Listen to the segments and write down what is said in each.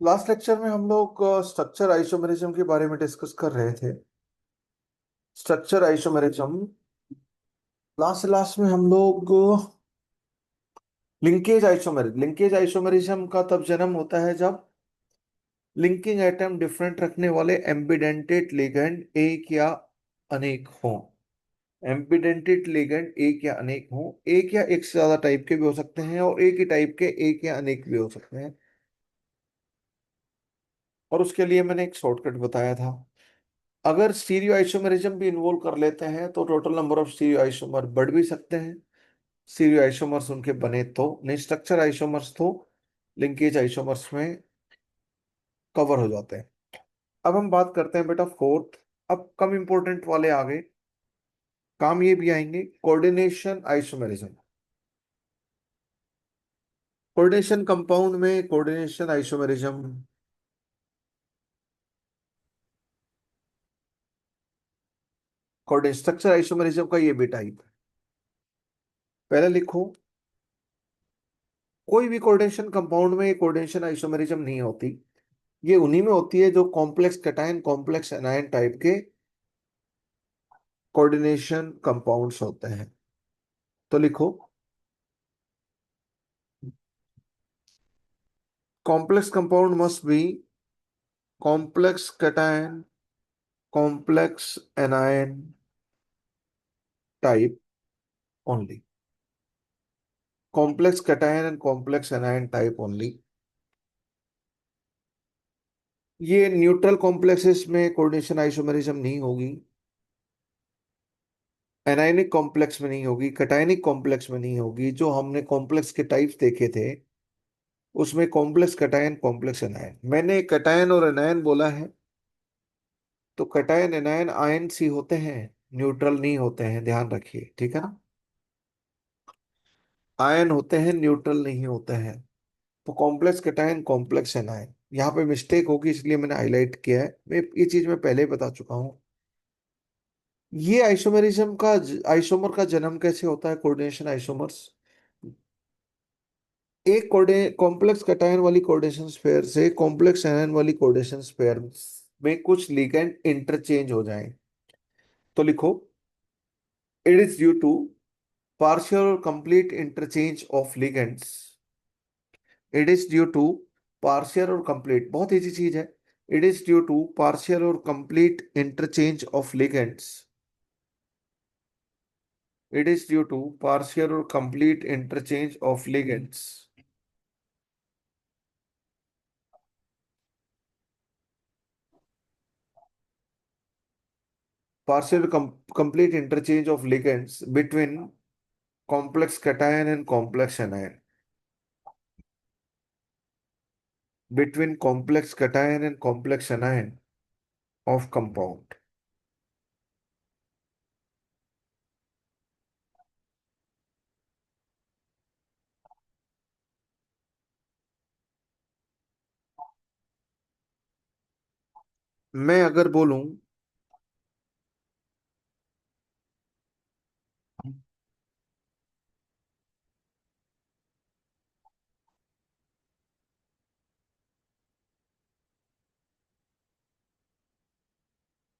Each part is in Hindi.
लास्ट लेक्चर में हम लोग स्ट्रक्चर आइसोमेरिज्म के बारे में डिस्कस कर रहे थे। स्ट्रक्चर आइसोमेरिज्म लास्ट लास्ट में हम लोग लिंकेज आइसोमेरिज्म का तब जन्म होता है जब लिंकिंग एटम डिफरेंट रखने वाले एम्बिडेंटेड लिगेंड एक या अनेक हों। एम्बिडेंटेड लिगेंड एक या अनेक हों। एक या एक से ज्यादा टाइप के भी हो सकते हैं और एक ही टाइप के एक या अनेक भी हो सकते हैं। और उसके लिए मैंने एक शॉर्टकट बताया था। अगर स्टीरियो आइसोमेरिज्म भी इन्वॉल्व कर लेते हैं तो total number of stereo isomer बढ़ भी सकते हैं। स्टीरियो आइसोमर्स उनके बने तो नहीं, स्ट्रक्चर आइसोमर्स तो लिंकेज आइसोमर्स में कवर हो जाते हैं। अब हम बात करते हैं बेटा फोर्थ। अब कम इंपॉर्टेंट वाले आ गए, काम ये भी आएंगे। Coordination isomerism. कोऑर्डिनेशन कंपाउंड में coordination isomerism. Coordination structure isomerism का ये भी टाइप है। पहले लिखो, कोई भी कोऑर्डिनेशन कंपाउंड में कोऑर्डिनेशन आइसोमेरिज्म नहीं होती। ये उन्हीं में होती है जो complex cation complex anion type के कोऑर्डिनेशन कंपाउंड्स होते हैं। तो लिखो, complex compound must be complex cation complex anion type only. Complex cation and complex anion type only. ये न्यूट्रल कॉम्प्लेक्सेस में कोऑर्डिनेशन आइसोमेरिज्म नहीं होगी। एनायनिक कॉम्प्लेक्स में नहीं होगी, कैटायनिक कॉम्प्लेक्स में नहीं होगी। जो हमने कॉम्प्लेक्स के टाइप्स देखे थे उसमें कॉम्प्लेक्स कैटायन कॉम्प्लेक्स एनायन, मैंने कैटायन और एनायन बोला है तो कैटायन एनायन आयन सी होते हैं, न्यूट्रल नहीं होते हैं, ध्यान रखिए, ठीक है ना। आयन होते हैं, न्यूट्रल नहीं होते हैं। तो कॉम्प्लेक्स कैटायन कॉम्प्लेक्स एनायन, यहाँ पे मिस्टेक होगी इसलिए मैंने हाईलाइट किया है। मैं ये चीज मैं पहले ही बता चुका हूँ। ये आइसोमेरिज्म का आइसोमर का जन्म कैसे होता है, कोऑर्डिनेशन आइसोमर्स। एक कॉम्प्लेक्स कैटायन वाली कोऑर्डिनेशन पेयर से कॉम्प्लेक्स एनायन वाली कोऑर्डिनेशन पेयर में कुछ लिगेंड इंटरचेंज हो जाएं। तो लिखो, it is due to partial or complete interchange of ligands. It is due to partial or complete, बहुत इजी चीज है। It is due to partial or complete interchange of ligands. It is due to partial or complete interchange of ligands. Partial or complete interchange of ligands between complex cation and complex anion. Between complex cation and complex anion of compound. मैं अगर बोलूं,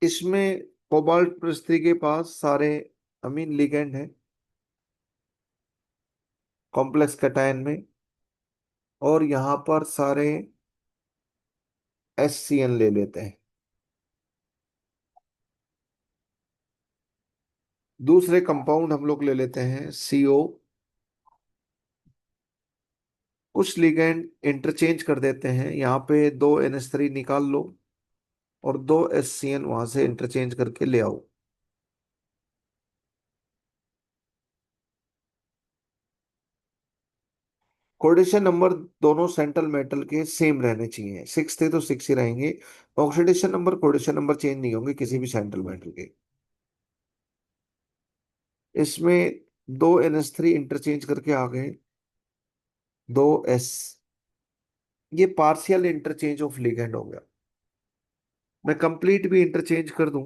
इसमें कोबाल्ट पृथ्वी के पास सारे अमीन लिगेंड हैं कॉम्प्लेक्स कैटायन में, और यहाँ पर सारे HCN ले लेते हैं। दूसरे कंपाउंड हम लोग ले लेते हैं CO। कुछ लिगेंड इंटरचेंज कर देते हैं, यहाँ पे दो NH3 निकाल लो और दो HCN वहां से इंटरचेंज करके ले आओ। कोऑर्डिनेशन नंबर दोनों सेंट्रल मेटल के सेम रहने चाहिए, 6 थे तो 6 ही रहेंगे। Oxidation number coordination number change नहीं होंगे किसी भी सेंट्रल मेटल के। इसमें दो NH3 इंटरचेंज करके आ गए, दो S। ये पार्शियल इंटरचेंज ऑफ लिगेंड हो गया। मैं कंप्लीट भी इंटरचेंज कर दूं,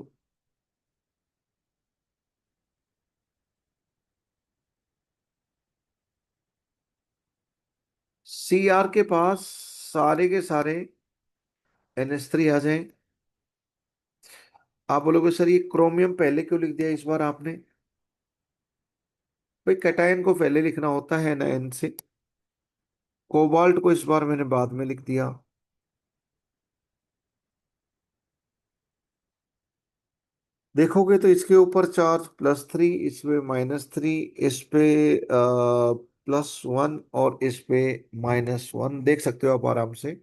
CR के पास सारे के सारे NH3 आ जाए। आप बोलोगे सर ये क्रोमियम पहले क्यों लिख दिया इस बार आपने? भाई कैटायन को पहले लिखना होता है ना N से। कोबाल्ट को इस बार मैंने बाद में लिख दिया। देखोगे तो इसके ऊपर चार्ज +3, इस पे -3, इस पे +1 और इस पे -1, देख सकते हो आप आराम से।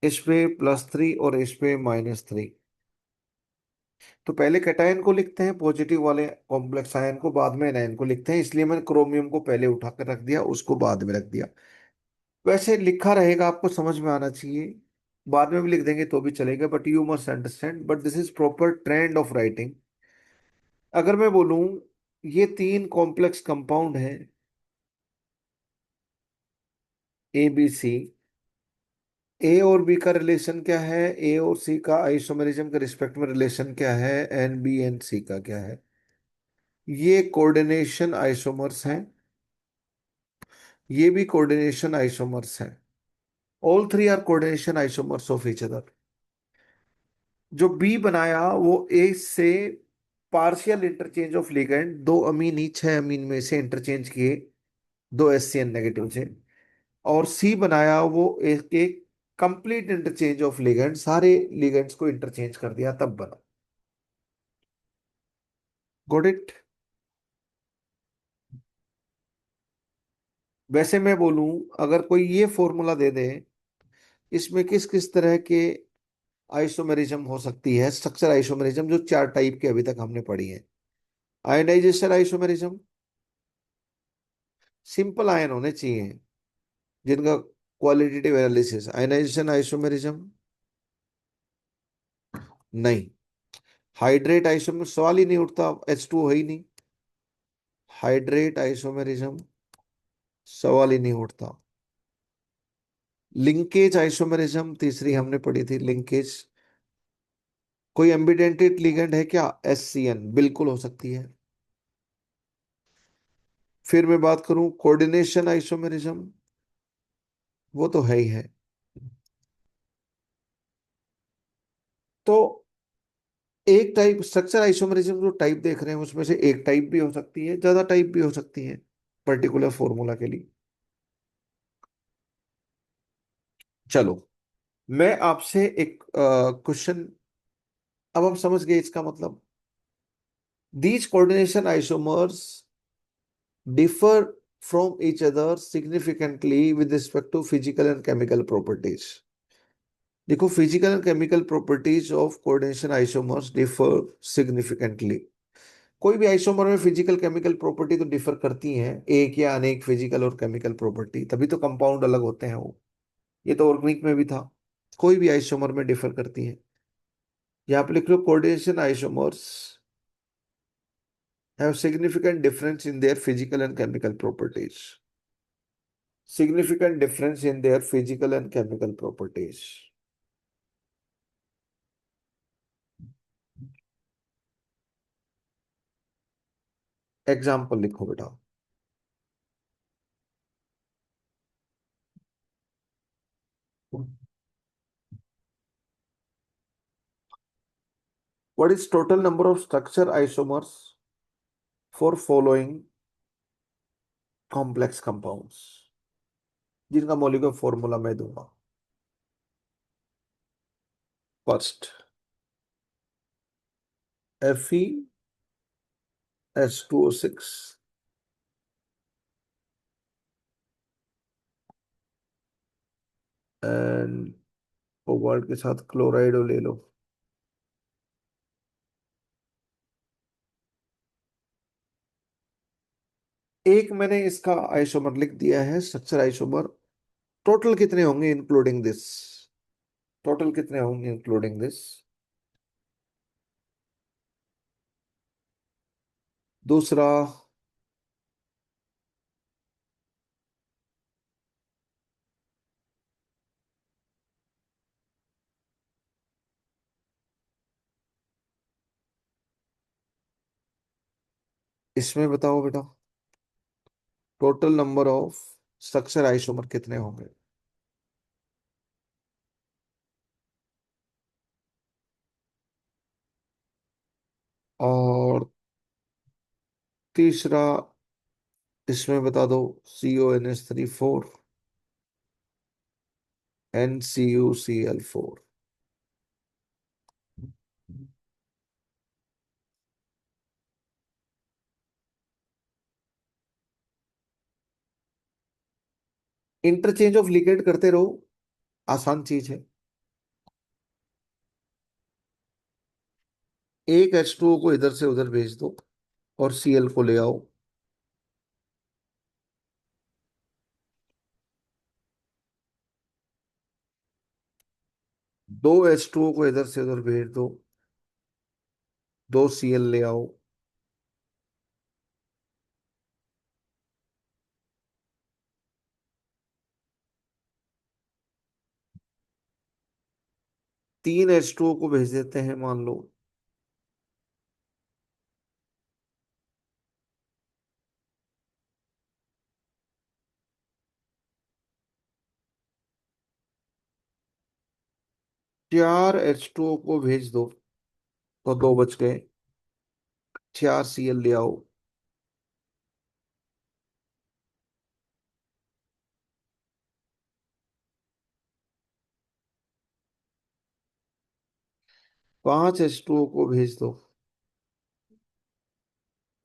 इस पे +3 और इस पे -3। तो पहले कैटायन को लिखते हैं, पॉजिटिव वाले कॉम्प्लेक्स आयन को, बाद में एनायन को लिखते हैं, इसलिए मैंने क्रोमियम को पहले उठाकर रख दिया, उसको बाद में रख दिया। वैसे लिखा रहेगा, आपको समझ में आना चाहिए। बाद में भी लिख देंगे तो भी चलेगा, but you must understand, but this is proper trend of writing. अगर मैं बोलूं ये तीन कॉम्प्लेक्स कंपाउंड हैं, ABC, ए और बी का रिलेशन क्या है, ए और सी का आइसोमेरिज्म के रिस्पेक्ट में रिलेशन क्या है, एन बी एंड सी का क्या है, ये कोऑर्डिनेशन आइसोमर्स हैं, ये भी कोऑर्डिनेशन आइसोमर्स हैं। All three are coordination isomers of each other. जो बी बनाया वो ए से पार्शियल इंटरचेंज ऑफ लिगेंड, दो अमीन ही 6 अमीन में से इंटरचेंज किए, दो SCN नेगेटिव से। और सी बनाया वो एक कंप्लीट इंटरचेंज ऑफ लिगेंड, सारे लिगेंड्स को इंटरचेंज कर दिया, तब बना। Got it? वैसे मैं बोलूं, अगर कोई ये फॉर्मूला दे दे, इसमें किस किस तरह के आइसोमेरिज्म हो सकती है, स्ट्रक्चर आइसोमेरिज्म, जो 4 टाइप के अभी तक हमने पढ़ी है। आयनाइजेशन आइसोमेरिज्म, सिंपल आयन होने चाहिए जिनका क्वालिटेटिव एनालिसिस। आयनाइजेशन आइसोमेरिज्म नहीं। हाइड्रेट आइसोमेर सवाल ही नहीं उठता, H2O है ही नहीं। हाइड्रेट आइसोमेरिज्म सवाल ही नहीं उठता। लिंकेज आइसोमेरिज्म तीसरी हमने पढ़ी थी, लिंकेज। कोई एम्बिडेंटेड लिगेंड है क्या? SCN बिल्कुल हो सकती है। फिर मैं बात करूं कोऑर्डिनेशन आइसोमेरिज्म, वो तो है ही है। तो एक टाइप स्ट्रक्चर आइसोमेरिज्म जो टाइप देख रहे हैं उसमें से एक टाइप भी हो सकती है, ज्यादा टाइप भी हो सकती है पर्टिकुलर फॉर्मूला के लिए। चलो, मैं आपसे एक क्वेश्चन, अब हम समझ गए इसका मतलब। These coordination isomers differ from each other significantly with respect to physical and chemical properties. देखो, physical and chemical properties of coordination isomers differ significantly. कोई भी आइसोमर में फिजिकल केमिकल प्रॉपर्टी तो डिफर करती हैं, एक या अनेक फिजिकल और केमिकल प्रॉपर्टी, तभी तो कंपाउंड अलग होते हैं वो। ये तो ऑर्गेनिक में भी था। कोई भी आइसोमर में डिफर करती है। यहाँ पे लिख लो coordination isomers have significant difference in their physical and chemical properties. Significant difference in their physical and chemical properties. Example लिखो बेटा। What is total number of structure isomers for following complex compounds, जिनका मौलिक फॉर्मूला मैं दूंगा। First Fe, H2O6, and cobalt के साथ क्लोराइड ले लो। एक मैंने इसका आइसोमर लिख दिया है, स्ट्रक्चर आइसोमर। टोटल कितने होंगे इंक्लूडिंग दिस? टोटल कितने होंगे इंक्लूडिंग दिस? दूसरा, इसमें बताओ बेटा, total number of structure isomer कितने होंगे? और तीसरा इसमें बता दो, CONH3 4, NCuCl4। Interchange of ligand करते रहो, आसान चीज है। एक H2O को इधर से उधर भेज दो और Cl को ले आओ। दो H2O को इधर से उधर भेज दो, दो Cl ले आओ। तीन H2O को भेज देते हैं मान लो। चार H2O को भेज दो, तो दो बच गए। चार Cl ले आओ। पांच H2O को भेज दो,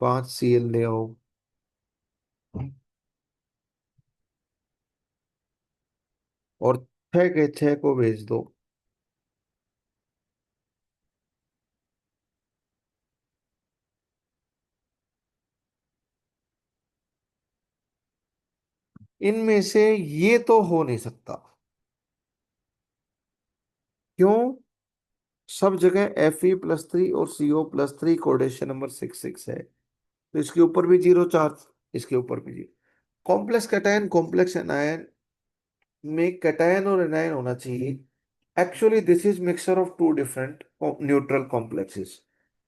पांच Cl ले आओ। और छह के छह को भेज दो। इनमें से ये तो हो नहीं सकता। क्यों? सब जगह Fe+3 और CO+3 कोऑर्डिनेशन नंबर 6 6 है, तो इसके ऊपर भी जीरो चार्ज, इसके ऊपर भी zero. Complex cation complex anion में कैटायन और एनायन होना चाहिए। Actually this is mixture of two different neutral complexes.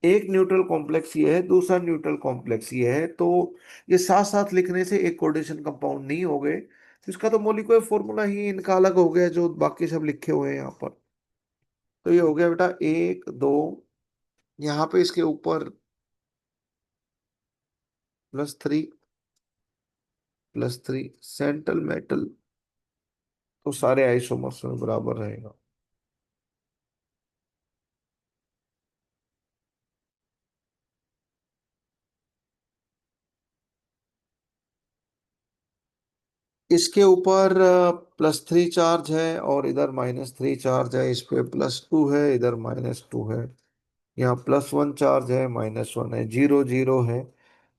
एक न्यूट्रल कॉम्प्लेक्स ये है, दूसरा न्यूट्रल कॉम्प्लेक्स ये है, तो ये साथ साथ लिखने से एक कोऑर्डिनेशन कंपाउंड नहीं हो गए, तो इसका तो मॉलिक्यूलर फॉर्मूला ही इनका अलग हो गया जो बाकी सब लिखे हुए हैं यहाँ पर। तो ये हो गया बेटा एक दो, यहाँ पे इसके ऊपर +3 +3 सेंट्रल मेटल, तो सारे आइसोमर्स में बराबर रहेगा। इसके ऊपर +3 चार्ज है और इधर -3 चार्ज है, इस पे +2 है, इधर -2 है। यहाँ +1 चार्ज है, -1 है, 0 0 है।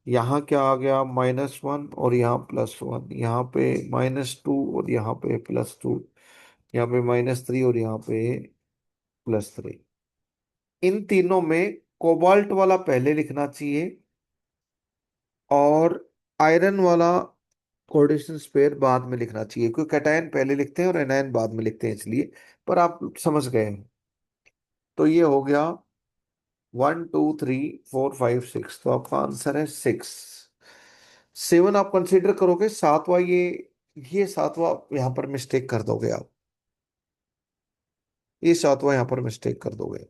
यहाँ क्या आ गया, -1 और यहाँ +1, यहाँ पे -2 और यहाँ पे +2, यहाँ पे -3 और यहाँ पे +3। इन तीनों में कोबाल्ट वाला पहले लिखना चाहिए और आयरन वाला कोऑर्डिनेशन स्पेयर बाद में लिखना चाहिए, क्योंकि कैटायन पहले लिखते हैं और एनायन बाद में लिखते हैं इसलिए। पर आप समझ गए हैं। तो ये हो गया 1 2 3 4 5 6, तो आपका आंसर है 6। 7 आप कंसीडर करोगे, सातवां ये सातवां यहाँ पर मिस्टेक कर दोगे आप, ये सातवां यहाँ पर मिस्टेक कर दोगे।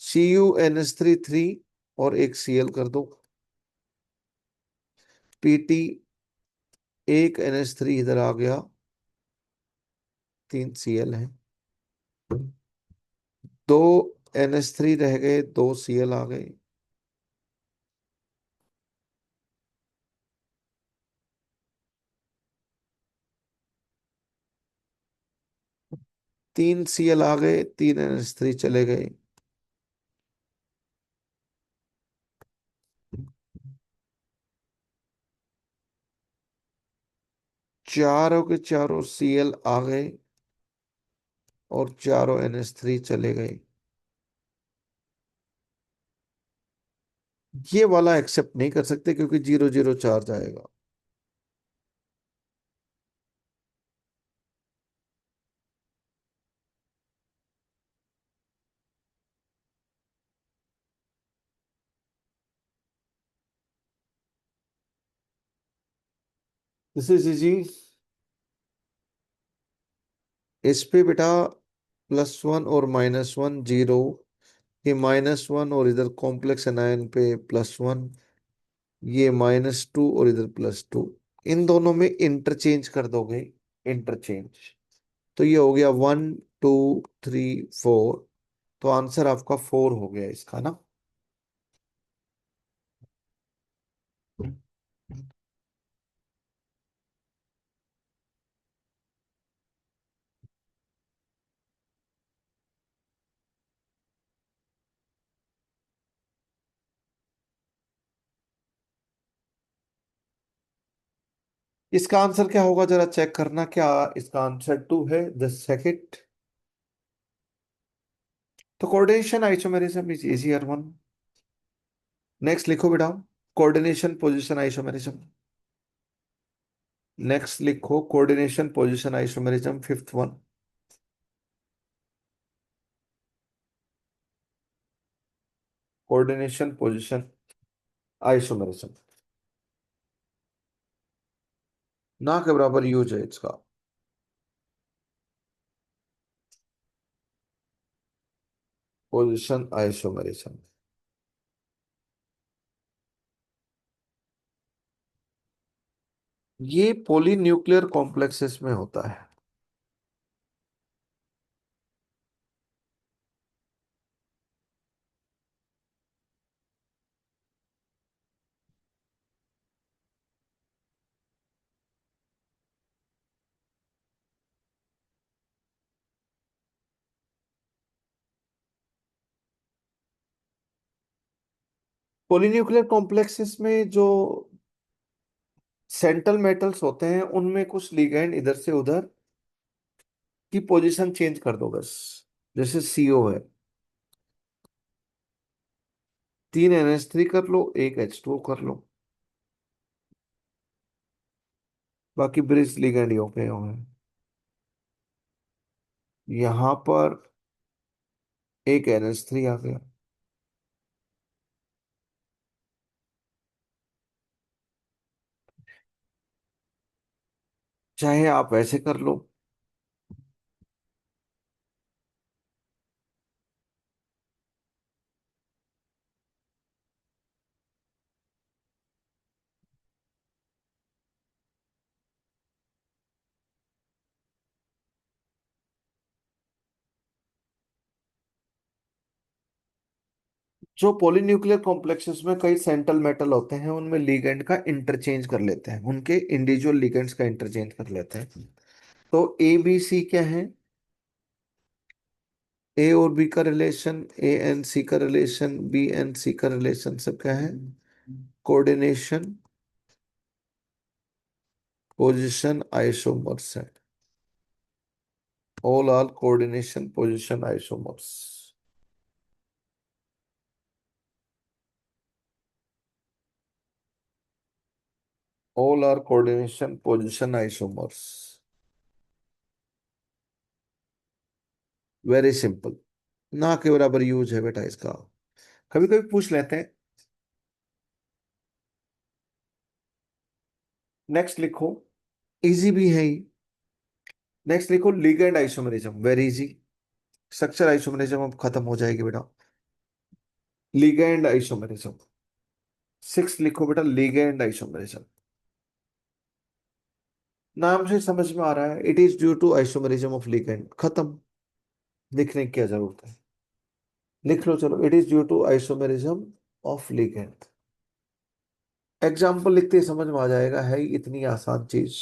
CuNH3 3 और एक Cl कर दो। Pt एक NH3 इधर आ गया, तीन Cl है। दो NH3 रह गए, दो Cl आ गए। तीन Cl आ गए, तीन NH3 चले गए। चारों के चारों Cl आ गए और चारों NH3 चले गए। ये वाला एक्सेप्ट नहीं कर सकते क्योंकि 0 0 चार्ज आएगा। दिस इज जी। इस पे बेटा +1 और -1 जीरो, ये -1 और इधर कॉम्प्लेक्स एनायन पे +1, ये -2 और इधर +2, इन दोनों में इंटरचेंज कर दोगे, इंटरचेंज, तो ये हो गया 1 2 3 4, तो आंसर आपका 4 हो गया इसका ना। इसका आंसर क्या होगा जरा चेक करना, क्या इसका आंसर 2 है, द सेकंड। तो coordination isomerism is easier one. Next लिखो बेटा, कोऑर्डिनेशन पोजीशन आइसोमेरिज्म। नेक्स्ट लिखो coordination position isomerism, fifth one. Coordination position isomerism, ना के बराबर यूज है इसका। पोजीशन आइसोमेरिज्म, ये पॉलीन्यूक्लियर कॉम्प्लेक्सेस में होता है। पॉलीन्यूक्लियर कॉम्प्लेक्सेस में जो सेंट्रल मेटल्स होते हैं उनमें कुछ लिगैंड इधर से उधर की पोजीशन चेंज कर दो बस। जैसे CO है, 3 NH3 कर लो, 1 H2O कर लो, बाकी ब्रिज लिगैंड हो गए हुए हैं। यहां पर 1 NH3 आ गया, चाहे आप ऐसे कर लो। जो पॉलीन्यूक्लियर कॉम्प्लेक्सेस में कई सेंट्रल मेटल होते हैं उनमें लिगेंड का इंटरचेंज कर लेते हैं, उनके इंडिविजुअल लिगेंड्स का इंटरचेंज कर लेते हैं। तो ABC क्या है, A और B का रिलेशन, ANC का रिलेशन, BNC का रिलेशन, सब क्या है, कोऑर्डिनेशन पोजीशन आइसोमर्स है। All are coordination position isomers. All are coordination position isomers, very simple, ना के बराबर यूज है बेटा इसका। कभी कभी पूछ लेते हैं। नेक्स्ट लिखो, इजी भी है ही। नेक्स्ट लिखो ligand isomerism, very easy. Structure isomerism अब खत्म हो जाएगी बेटा। लिगेंड आइसोमरिज्म, सिक्स लिखो बेटा, लिगेंड आइसोमरिज्म। नाम से समझ में आ रहा है, it is due to isomerism of ligand, खत्म, लिखने की क्या जरूरत है। लिख लो चलो, it is due to isomerism of ligand. Example लिखते ही समझ में आ जाएगा, है ही इतनी आसान चीज।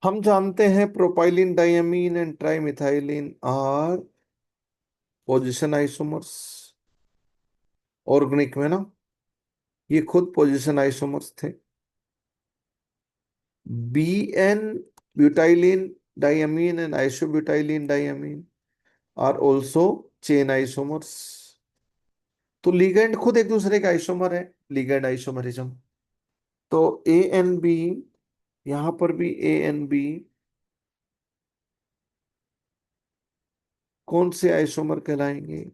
हम जानते हैं propylene diamine and trimethylene are position isomers organic में ना, ये खुद पोजिशन आइसोमर्स थे। B N butylene diamine and isobutylene diamine are also chain isomers. तो लिगेंड खुद एक दूसरे का आइसोमर है, लिगेंड आइसोमरिज्म। तो ए एन बी, यहां पर भी ए एन बी कौन से आइसोमर कहलाएंगे?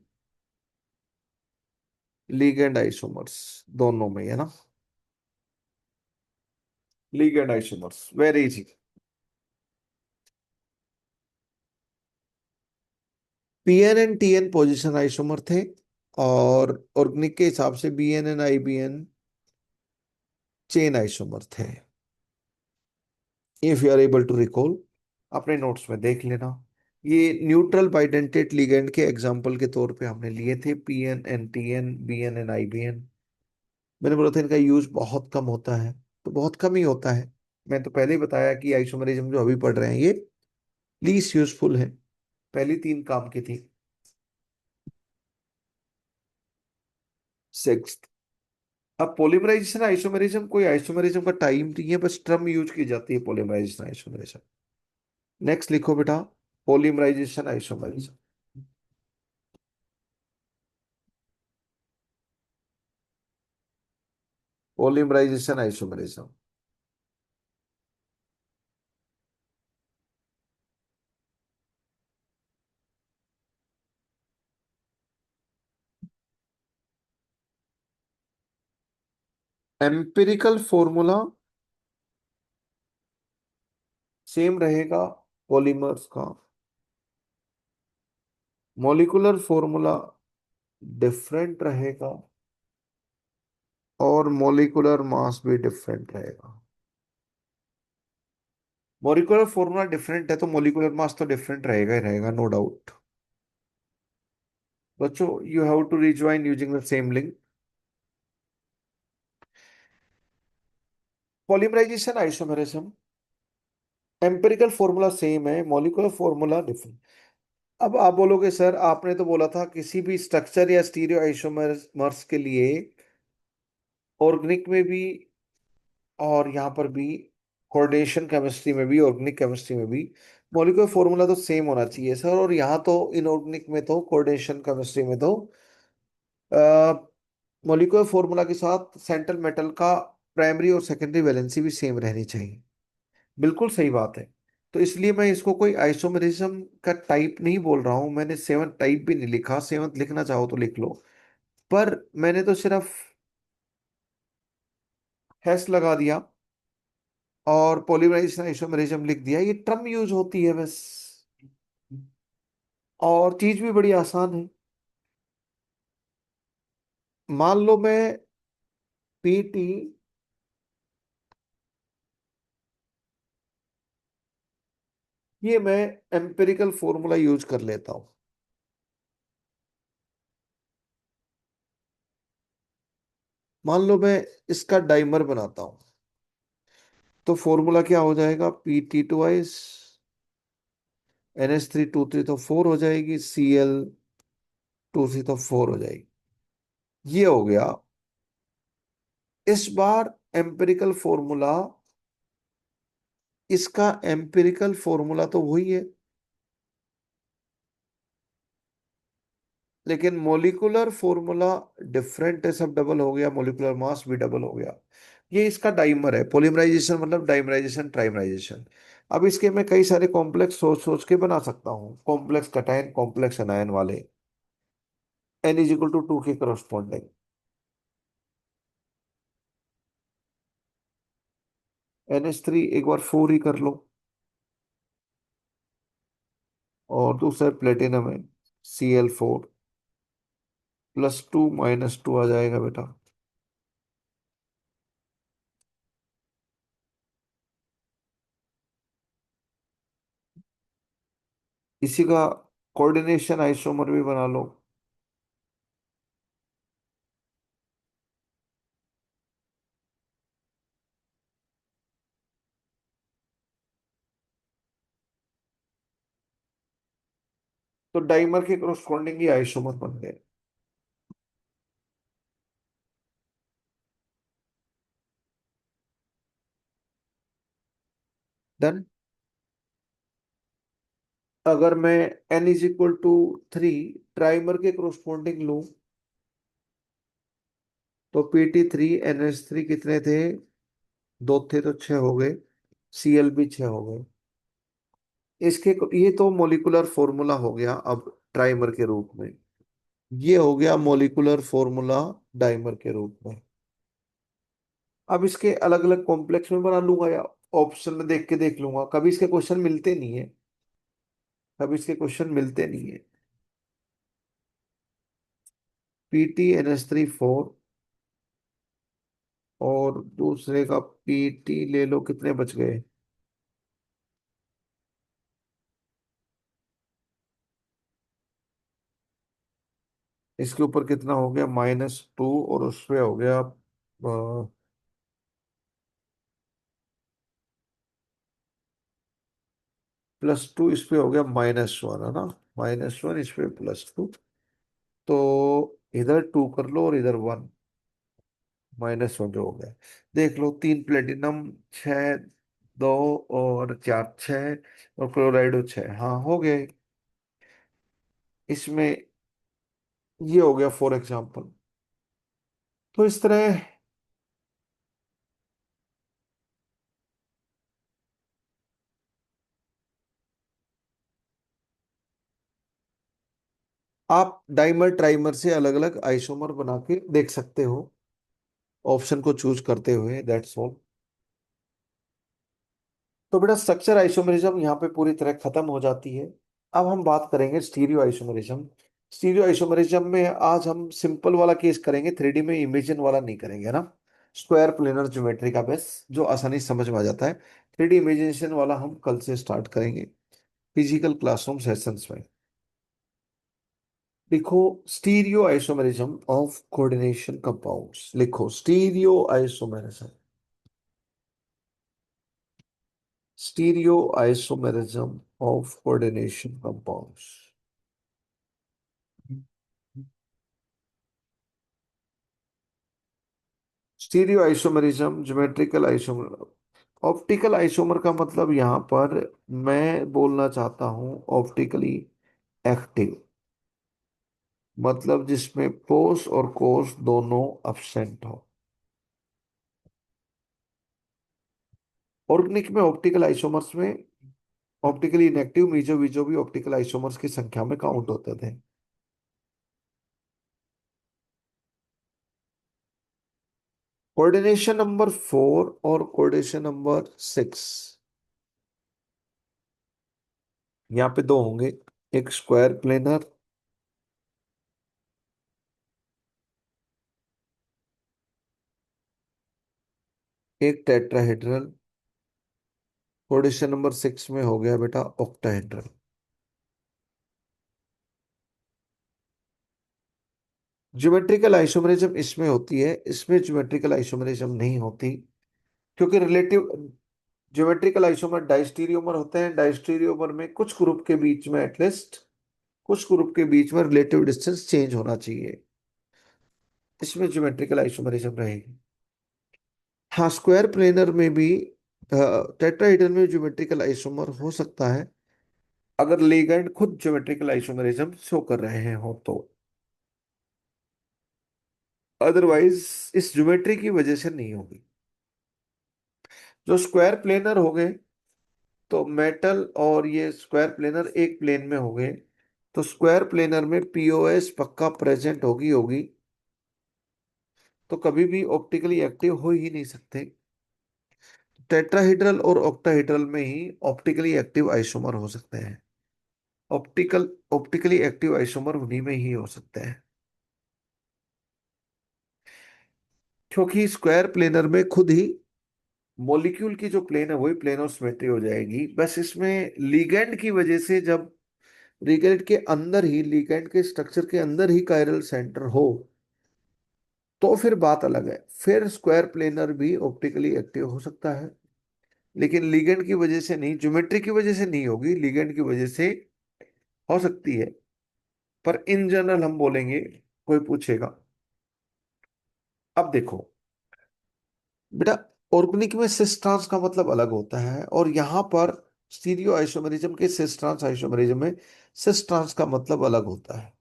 लिगेंड आइसोमर्स, दोनों में है ना, ligand isomers, very easy. PN and TN position isomer थे, और ऑर्गेनिक के हिसाब से BN and IBN chain isomer थे। If you are able to recall, अपने नोट्स में देख लेना। ये न्यूट्रल बाइडेंटेट लिगेंड के एग्जाम्पल के तौर पे हमने लिए थे, PN and TN, BN and IBN. मैंने बोला था इनका यूज बहुत कम होता है, तो बहुत कम ही होता है। मैं तो पहले ही बताया कि आइसोमरिज्म जो अभी पढ़ रहे हैं ये लीस्ट यूजफुल है, पहली तीन काम की थी। सिक्स, अब पॉलीमराइजेशन आइसोमेरिज्म कोई आइसोमेरिज्म का टाइम नहीं है, बस टर्म यूज की जाती है पॉलीमराइजेशन आइसोमेरिज्म। नेक्स्ट लिखो बेटा, polymerization isomerism. Polymerization isomerism. Empirical formula same रहेगा पॉलीमर्स का, मॉलिक्यूलर फॉर्मूला डिफरेंट रहेगा, और मॉलिक्यूलर मास भी डिफरेंट रहेगा। मॉलिक्यूलर फॉर्मूला डिफरेंट है तो मॉलिक्यूलर मास तो डिफरेंट रहेगा ही रहेगा, नो डाउट। बच्चों, you have to rejoin using the same link. Polymerization isomerism, empirical formula same है, मॉलिक्यूलर फॉर्मूला डिफरेंट। अब आप बोलोगे सर आपने तो बोला था किसी भी स्ट्रक्चर या स्टीरियो आइसोमर्स के लिए ऑर्गेनिक में भी और यहाँ पर भी, कोऑर्डिनेशन केमिस्ट्री में भी ऑर्गेनिक केमिस्ट्री में भी मॉलिक्यूलर फॉर्मूला तो सेम होना चाहिए सर, और यहाँ तो इनऑर्गेनिक में तो कोऑर्डिनेशन केमिस्ट्री में तो मॉलिक्यूलर फॉर्मूला के साथ सेंट्रल मेटल का प्राइमरी और सेकेंडरी वैलेंसी भी सेम रहनी चाहिए। बिल्कुल सही बात है। तो इसलिए मैं इसको कोई आइसोमेरिज्म का टाइप नहीं बोल रहा हूं, मैंने सेवन टाइप भी नहीं लिखा, सेवंथ लिखना चाहो तो लिख लो, पर मैंने तो सिर्फ हैश लगा दिया और पॉलीमराइजेशन आइसोमेरिज्म लिख दिया, ये टर्म यूज होती है बस, और चीज भी बड़ी आसान है। मान लो मैं पीटी, ये मैं एम्पिरिकल फॉर्मूला यूज कर लेता हूं। मान लो मैं इसका डाइमर बनाता हूं, तो फॉर्मूला क्या हो जाएगा? P NH3 2 3 तो 4 हो जाएगी, Cl 2 3 तो 4 हो जाएगी। ये हो गया। इस बार एम्पिरिकल फॉर्मूला, इसका एम्पिरिकल फॉर्मूला तो वही है, लेकिन मोलिकुलर फॉर्मूला डिफरेंट है, सब डबल हो गया, मोलिकुलर मास भी डबल हो गया। ये इसका डाइमर है, पॉलीमराइजेशन मतलब डाइमराइजेशन ट्राइमराइजेशन। अब इसके मैं कई सारे कॉम्प्लेक्स सोच सोच के बना सकता हूँ, कॉम्प्लेक्स कटायन कॉम्प्लेक्स अनायन वाले, N = 2 के करस्पॉन्डिंग। NH3 एक बार 4 ही कर लो, और दूसरा प्लेटिनम है Cl4 +2 - 2 आ जाएगा बेटा। इसी का कोऑर्डिनेशन आइसोमर भी बना लो। तो डाइमर के corresponding ही आइसोमर बन गए। डन। अगर मैं n = 3 ट्राइमर के corresponding लूं, तो Pt3 NH3 कितने थे? दो थे तो 6 हो गए। Cl भी 6 हो गए। इसके ये तो मॉलिक्यूलर फॉर्मूला हो गया अब ट्राइमर के रूप में। ये हो गया मॉलिक्यूलर फॉर्मूला डाइमर के रूप में। अब इसके अलग अलग कॉम्प्लेक्स में बना लूंगा, या ऑप्शन में देख के देख लूंगा। कभी इसके क्वेश्चन मिलते नहीं है, कभी इसके क्वेश्चन मिलते नहीं है। Pt NH3 4, और दूसरे का Pt ले लो, कितने बच गए? इसके ऊपर कितना हो गया? -2, और उसमें हो गया +2। इस पे हो गया -1, है ना? -1, इस पे +2। तो इधर 2 कर लो और इधर 1, -1 जो हो गया। देख लो, 3 प्लेटिनम, 6, 2 और 4, 6, और क्लोराइड 6। हाँ, हो गए। इसमें ये हो गया फॉर एग्जाम्पल। तो इस तरह आप डाइमर ट्राइमर से अलग अलग आइसोमर बना के देख सकते हो, ऑप्शन को चूज करते हुए। That's all. तो बेटा, स्ट्रक्चर आइसोमरिज्म यहाँ पे पूरी तरह खत्म हो जाती है। अब हम बात करेंगे स्टीरियो आइसोमरिज्म। स्टीरियो आइसोमरिज्म में आज हम सिंपल वाला केस करेंगे, 3D में इमेजिन वाला नहीं करेंगे ना। स्क्वायर प्लेनर ज्योमेट्री का बेस जो आसानी से समझ में आ जाता है। 3D इमेजिनेशन वाला हम कल से स्टार्ट करेंगे फिजिकल क्लासरूम सेशंस में। लिखो, stereo isomerism of coordination compounds. लिखो, stereo isomerism. Stereo isomerism of coordination compounds. Stereo isomerism, geometrical isomer, optical isomer का मतलब यहां पर मैं बोलना चाहता हूं ऑप्टिकली एक्टिव, मतलब जिसमें पोस और कोस दोनों अब्सेंट हो। ऑर्गेनिक में ऑप्टिकल आइसोमर्स में ऑप्टिकली इनएक्टिव मीजो वीजो भी ऑप्टिकल आइसोमर्स की संख्या में काउंट होते थे। कोऑर्डिनेशन नंबर 4 और कोऑर्डिनेशन नंबर 6, यहाँ पे दो होंगे। एक स्क्वायर प्लेनर, एक टेट्राहेड्रल। कोऑर्डिनेशन नंबर 6 में हो गया बेटा ऑक्टाहेड्रल। ज्योमेट्रिकल आइसोमरिज्म इसमें होती है, इसमें ज्योमेट्रिकल आइसोमरिज्म नहीं होती, क्योंकि रिलेटिव ज्योमेट्रिकल आइसोमर डायस्टीरियोमर होते हैं। डायस्टीरियोमर में कुछ ग्रुप के बीच में एटलीस्ट, कुछ ग्रुप के बीच में रिलेटिव डिस्टेंस चेंज होना चाहिए। इसमें ज्योमेट्रिकल आइसोमरिज्म रहेगी। हाँ, स्क्वायर प्लेनर में भी टेट्राहेड्रल में ज्योमेट्रिकल आइसोमर हो सकता है, अगर लिगैंड खुद ज्योमेट्रिकल आइसोमरिज्म शो कर रहे हो तो। अदरवाइज इस ज्योमेट्री की वजह से नहीं होगी। जो स्क्वायर प्लेनर हो गए, तो मेटल और ये स्क्वायर प्लेनर एक प्लेन में हो गए, तो स्क्वायर प्लेनर में पीओएस पक्का प्रेजेंट होगी होगी, तो कभी भी ऑप्टिकली एक्टिव हो ही नहीं सकते। टेट्राहेड्रल और ऑक्टाहेड्रल में ही ऑप्टिकली एक्टिव आइसोमर हो सकते हैं। ऑप्टिकली एक्टिव आइसोमर उन्हीं में ही हो सकते हैं, क्योंकि स्क्वायर प्लेनर में खुद ही मॉलिक्यूल की जो प्लेन है वही प्लेन ऑफ सिमेट्री हो जाएगी। बस इसमें लिगैंड की वजह से, जब लिगैंड के अंदर ही, लिगैंड के स्ट्रक्चर के अंदर ही कायरल सेंटर हो, तो फिर बात अलग है। फिर स्क्वायर प्लेनर भी ऑप्टिकली एक्टिव हो सकता है, लेकिन लिगैंड की वजह से नहीं, ज्योमेट्री की वजह से नहीं होगी, लिगैंड की वजह से हो सकती है। पर इन जनरल हम बोलेंगे, कोई पूछेगा। अब देखो बेटा, ऑर्गेनिक में सिस ट्रांस का मतलब अलग होता है, और यहां पर स्टीरियो आइसोमेरिज्म के सिस ट्रांस आइसोमेरिज्म में सिस ट्रांस का मतलब अलग होता है।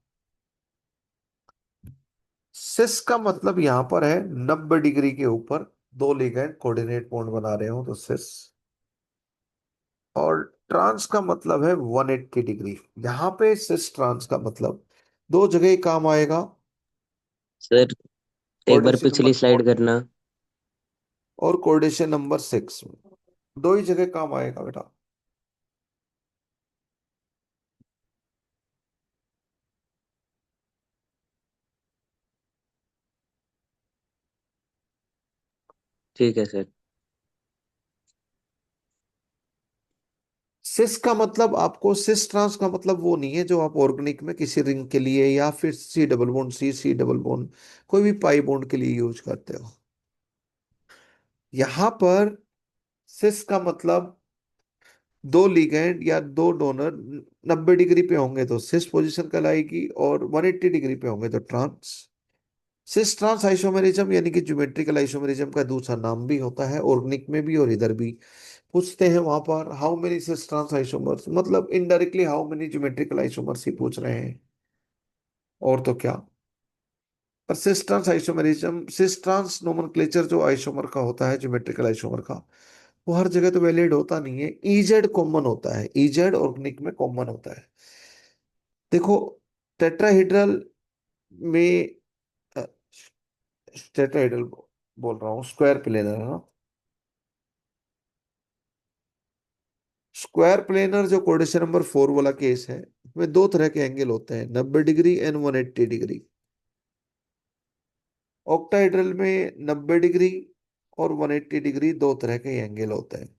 सिस का मतलब यहां पर है 90 डिग्री के ऊपर दो लिगैंड कोऑर्डिनेट बॉन्ड बना रहे हो तो सिस, और ट्रांस का मतलब है 180 डिग्री। यहां पे सिस ट्रांस का मतलब दो जगह ही काम आएगा। सर एक बार कोऑर्डिनेशन नंबर पिछली स्लाइड 4 करना। और कोऑर्डिनेशन नंबर 6 में दो ही जगह काम आएगा बेटा। ठीक है सर। सिस का मतलब, आपको सिस ट्रांस का मतलब वो नहीं है जो आप ऑर्गेनिक में किसी रिंग के लिए या फिर C double bond C C double bond कोई भी पाई बॉन्ड के लिए यूज करते हो। यहां पर सिस का मतलब दो लिगैंड या दो डोनर 90 डिग्री पे होंगे तो सिस पोजीशन कहलाएगी, और 180 डिग्री पे होंगे तो ट्रांस। सिस ट्रांस आइसोमेरिज्म यानी कि ज्योमेट्रिकल आइसोमेरिज्म का दूसरा नाम भी होता है, ऑर्गेनिक में भी और इधर भी। पूछते हैं वहां पर how many cis trans isomers, मतलब indirectly how many geometrical isomers ही पूछ रहे हैं, और तो क्या। पर cis trans isomerism, cis trans nomenclature जो आइसोमर का होता है ज्योमेट्रिकल आइसोमर का, वो हर जगह तो वैलिड होता नहीं है। इजेड कॉमन होता है, इजेड ऑर्गेनिक में कॉमन होता है। देखो टेट्राहेड्रल में, टेट्राहेड्रल बोल रहा हूँ, स्क्वायर प्लेनर है ना। स्क्वायर प्लेनर जो कोऑर्डिनेशन नंबर 4 वाला केस है, इसमें दो तरह के एंगल होते हैं, 90 डिग्री एंड 180 डिग्री। ऑक्टाहेड्रल में 90 डिग्री और 180 डिग्री दो तरह के एंगल होते हैं।